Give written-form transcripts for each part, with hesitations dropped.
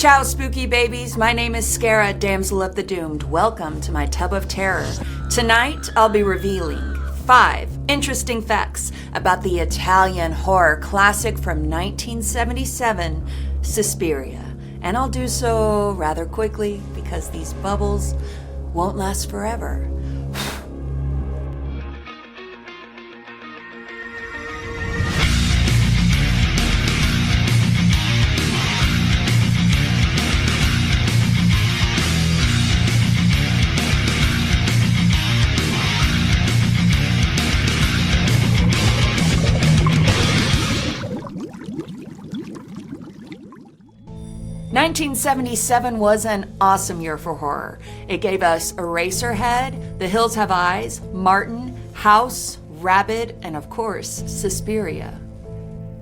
Ciao, spooky babies. My name is Scarah, damsel of the doomed. Welcome to my tub of terror. Tonight, I'll be revealing 5 interesting facts about the Italian horror classic from 1977, Suspiria. And I'll do so rather quickly because these bubbles won't last forever. 1977 was an awesome year for horror. It gave us Eraserhead, The Hills Have Eyes, Martin, House, Rabid, and of course, Suspiria.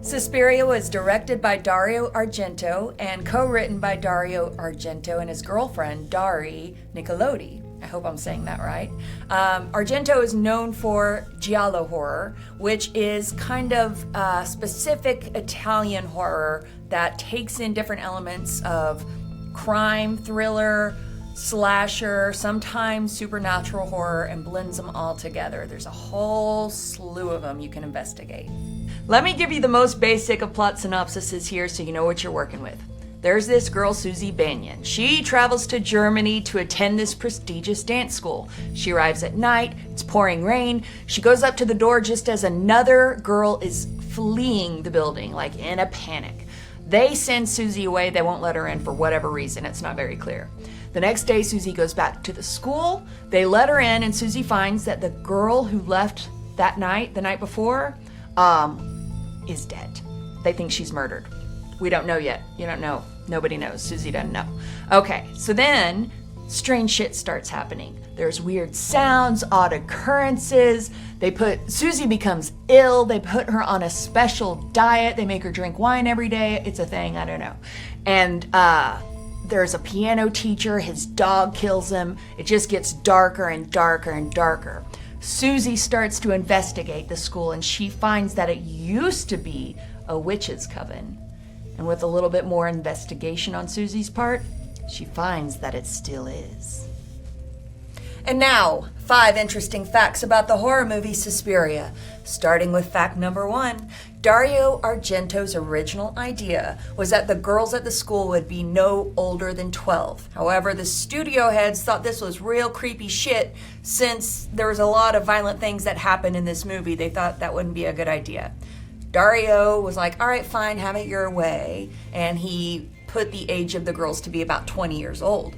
Suspiria was directed by Dario Argento and co-written by Dario Argento and his girlfriend, Dari Nicolodi. I hope I'm saying that right. Argento is known for giallo horror, which is kind of specific Italian horror that takes in different elements of crime, thriller, slasher, sometimes supernatural horror, and blends them all together. There's a whole slew of them you can investigate. Let me give you the most basic of plot synopsises here so you know what you're working with. There's this girl, Susie Banyan. She travels to Germany to attend this prestigious dance school. She arrives at night, it's pouring rain. She goes up to the door just as another girl is fleeing the building, like in a panic. They send Susie away, they won't let her in for whatever reason, it's not very clear. The next day, Susie goes back to the school, they let her in, and Susie finds that the girl who left that night, the night before, is dead. They think she's murdered. We don't know yet. You don't know. Nobody knows. Susie doesn't know. Okay, so then strange shit starts happening. There's weird sounds, odd occurrences. Susie becomes ill. They put her on a special diet. They make her drink wine every day. It's a thing. I don't know. And there's a piano teacher. His dog kills him. It just gets darker and darker and darker. Susie starts to investigate the school, and she finds that it used to be a witch's coven. And with a little bit more investigation on Susie's part, she finds that it still is. And now, 5 interesting facts about the horror movie Suspiria. Starting with fact number 1, Dario Argento's original idea was that the girls at the school would be no older than 12. However, the studio heads thought this was real creepy shit since there was a lot of violent things that happened in this movie. They thought that wouldn't be a good idea. Dario was like, all right, fine, have it your way. And he put the age of the girls to be about 20 years old.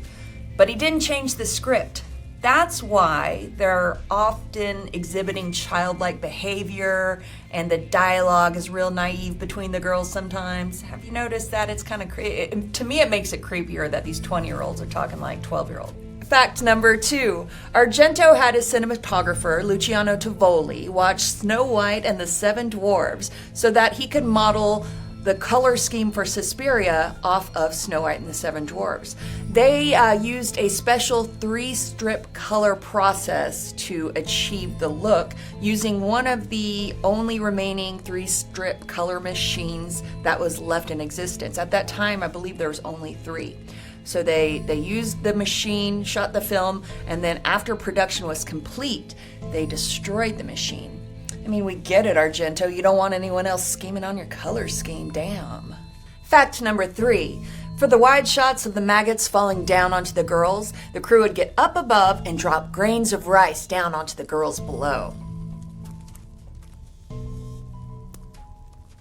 But he didn't change the script. That's why they're often exhibiting childlike behavior and the dialogue is real naive between the girls sometimes. Have you noticed that? It's kind of creepy. To me, it makes it creepier that these 20-year-olds are talking like 12-year-olds. Fact number 2, Argento had his cinematographer, Luciano Tovoli, watch Snow White and the Seven Dwarfs so that he could model the color scheme for Suspiria off of Snow White and the Seven Dwarfs. They used a special 3-strip color process to achieve the look using one of the only remaining 3-strip color machines that was left in existence. At that time, I believe there was only 3. So they used the machine, shot the film, and then after production was complete, they destroyed the machine. I mean, we get it, Argento. You don't want anyone else scheming on your color scheme. Damn. Fact number 3. For the wide shots of the maggots falling down onto the girls, the crew would get up above and drop grains of rice down onto the girls below.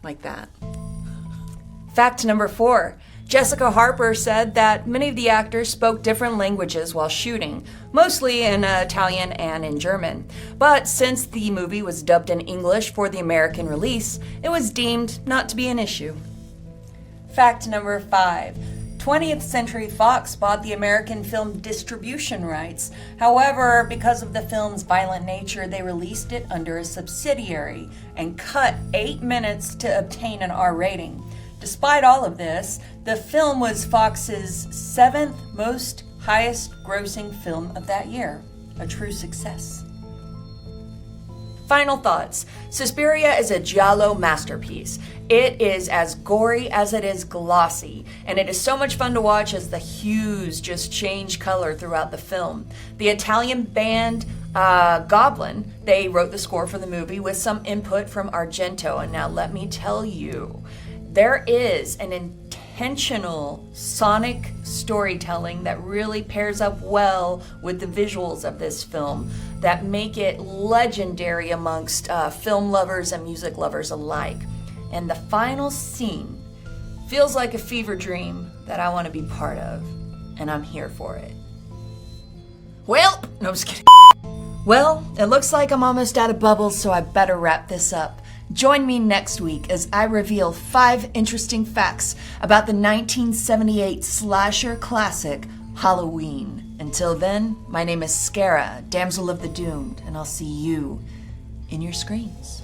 Like that. Fact number 4. Jessica Harper said that many of the actors spoke different languages while shooting, mostly in Italian and in German. But since the movie was dubbed in English for the American release, it was deemed not to be an issue. Fact number 5. 20th Century Fox bought the American film distribution rights. However, because of the film's violent nature, they released it under a subsidiary and cut 8 minutes to obtain an R rating. Despite all of this, the film was Fox's 7th most highest grossing film of that year. A true success. Final thoughts. Suspiria is a giallo masterpiece. It is as gory as it is glossy, and it is so much fun to watch as the hues just change color throughout the film. The Italian band Goblin, they wrote the score for the movie with some input from Argento, and now let me tell you, there is an intentional sonic storytelling that really pairs up well with the visuals of this film that make it legendary amongst film lovers and music lovers alike. And the final scene feels like a fever dream that I want to be part of, and I'm here for it. Well, no, I'm just kidding. Well, it looks like I'm almost out of bubbles, so I better wrap this up. Join me next week as I reveal 5 interesting facts about the 1978 slasher classic, Halloween. Until then, my name is Scarah, Damsel of the Doomed, and I'll see you in your screens.